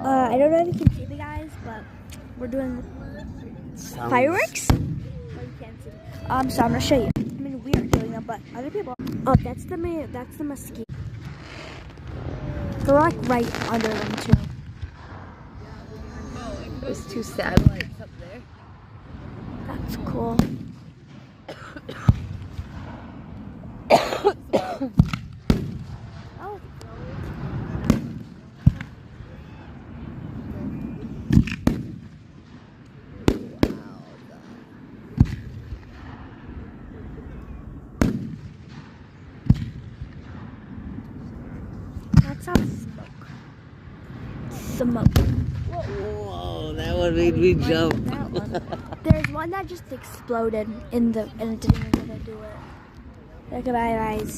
I don't know if you can see the guys, but we're doing fireworks. But you can't see. So I'm gonna show you. I mean, we are doing them, but other people. Oh, that's the mesquite. They're like right under them too. There's 2 satellites up there. That's cool. Oh. That's how smoke. Whoa, that one made me jump. That one. There's one that just exploded and it didn't even do it. Look at my eyes.